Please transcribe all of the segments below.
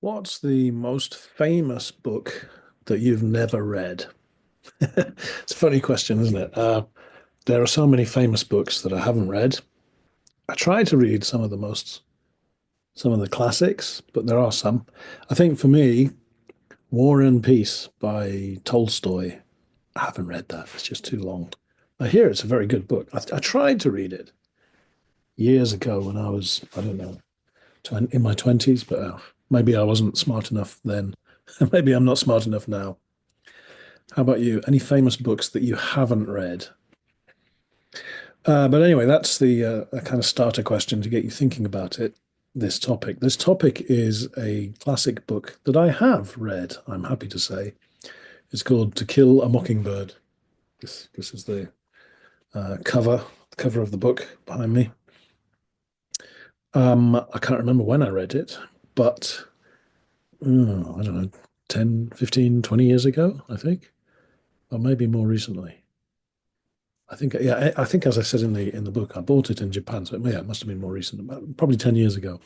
What's the most famous book that you've never read? It's a funny question, isn't it? There are so many famous books that I haven't read. I try to read some of the classics, but there are some. I think for me, War and Peace by Tolstoy, I haven't read that. It's just too long. I hear it's a very good book. I tried to read it years ago when I was, I don't know, in my 20s, but maybe I wasn't smart enough then. Maybe I'm not smart enough now. How about you? Any famous books that you haven't read? But anyway, that's the a kind of starter question to get you thinking about it. This topic. This topic is a classic book that I have read, I'm happy to say. It's called To Kill a Mockingbird. This is the cover of the book behind me. I can't remember when I read it, but I don't know, 10, 15, 20 years ago, I think, or maybe more recently. I think, yeah, I think as I said in the book, I bought it in Japan, so it must have been more recent, about probably 10 years ago.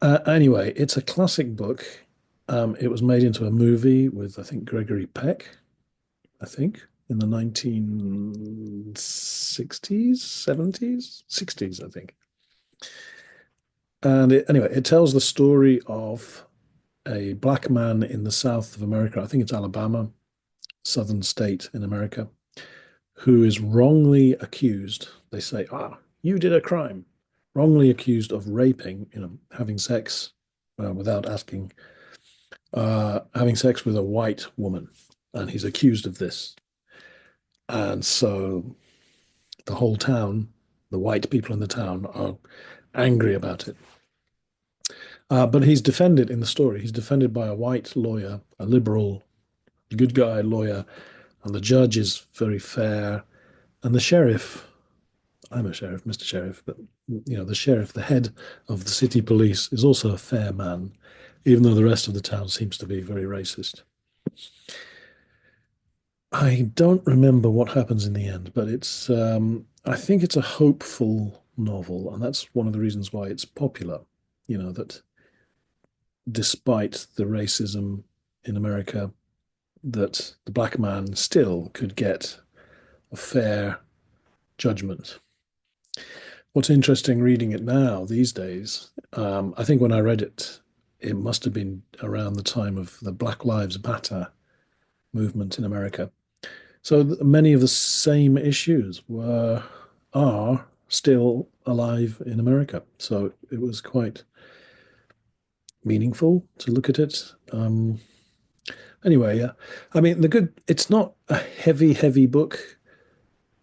Anyway, it's a classic book. It was made into a movie with, I think, Gregory Peck, I think, in the 1960s, 70s, 60s, I think. And anyway, it tells the story of a black man in the south of America. I think it's Alabama, southern state in America, who is wrongly accused. They say, you did a crime, wrongly accused of raping, having sex without asking, having sex with a white woman. And he's accused of this. And so the whole town, the white people in the town, are angry about it. But he's defended in the story. He's defended by a white lawyer, a liberal, good guy lawyer, and the judge is very fair. And the sheriff, I'm a sheriff, Mr. Sheriff, but the sheriff, the head of the city police, is also a fair man, even though the rest of the town seems to be very racist. I don't remember what happens in the end, but I think it's a hopeful novel, and that's one of the reasons why it's popular. That despite the racism in America, that the black man still could get a fair judgment. What's interesting reading it now these days, I think when I read it, it must have been around the time of the Black Lives Matter movement in America. So many of the same issues are still alive in America. So it was quite meaningful to look at it. Anyway, yeah. I mean, it's not a heavy book.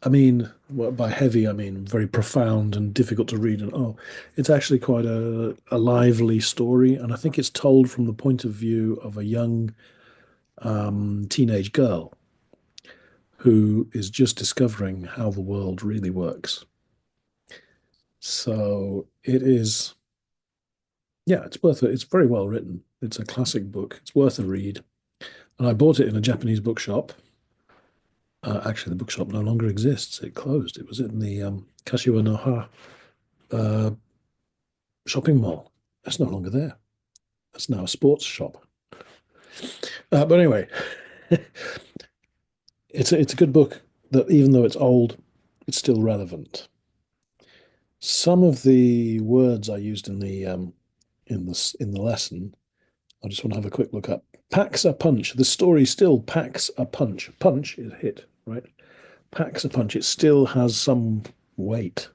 I mean, well, by heavy, I mean very profound and difficult to read. And it's actually quite a lively story. And I think it's told from the point of view of a young teenage girl who is just discovering how the world really works. So it is, yeah, it's worth it. It's very well written. It's a classic book. It's worth a read. And I bought it in a Japanese bookshop. Actually, the bookshop no longer exists. It closed. It was in the Kashiwa no Ha uh, shopping mall. It's no longer there. It's now a sports shop. But anyway, it's a good book that even though it's old, it's still relevant. Some of the words I used in the lesson, I just want to have a quick look up. Packs a punch. The story still packs a punch. Punch is hit, right? Packs a punch. It still has some weight.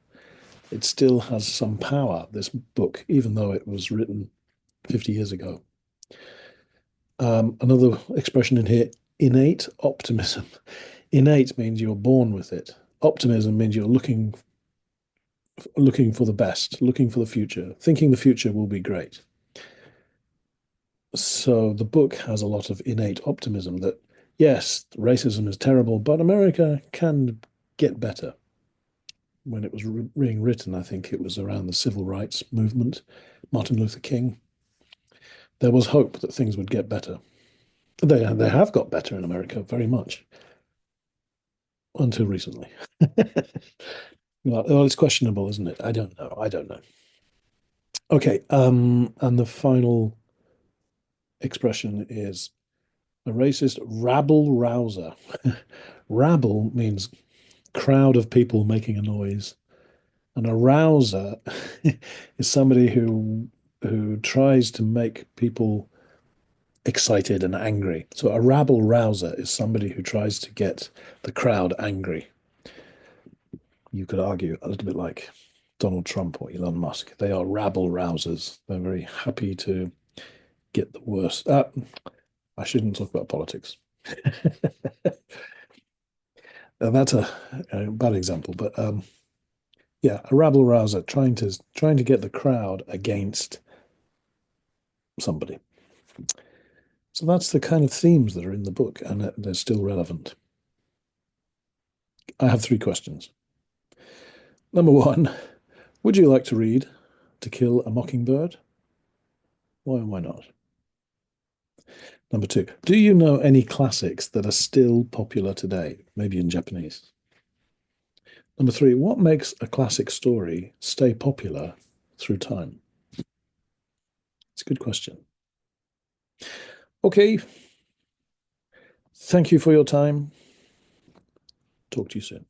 It still has some power, this book, even though it was written 50 years ago. Another expression in here, innate optimism. Innate means you're born with it. Optimism means you're looking for the best, looking for the future, thinking the future will be great. So the book has a lot of innate optimism that, yes, racism is terrible, but America can get better. When it was being written, I think it was around the civil rights movement, Martin Luther King. There was hope that things would get better. They have got better in America very much until recently. Well, it's questionable, isn't it? I don't know. I don't know. Okay, and the final expression is a racist rabble rouser. Rabble means crowd of people making a noise, and a rouser is somebody who tries to make people excited and angry. So a rabble rouser is somebody who tries to get the crowd angry. You could argue a little bit like Donald Trump or Elon Musk. They are rabble rousers. They're very happy to get the worst. I shouldn't talk about politics. That's a bad example, but yeah, a rabble rouser trying to get the crowd against somebody. So that's the kind of themes that are in the book, and they're still relevant. I have three questions. Number one, would you like to read To Kill a Mockingbird? Why and why not? Number two, do you know any classics that are still popular today, maybe in Japanese? Number three, what makes a classic story stay popular through time? It's a good question. Okay, thank you for your time. Talk to you soon.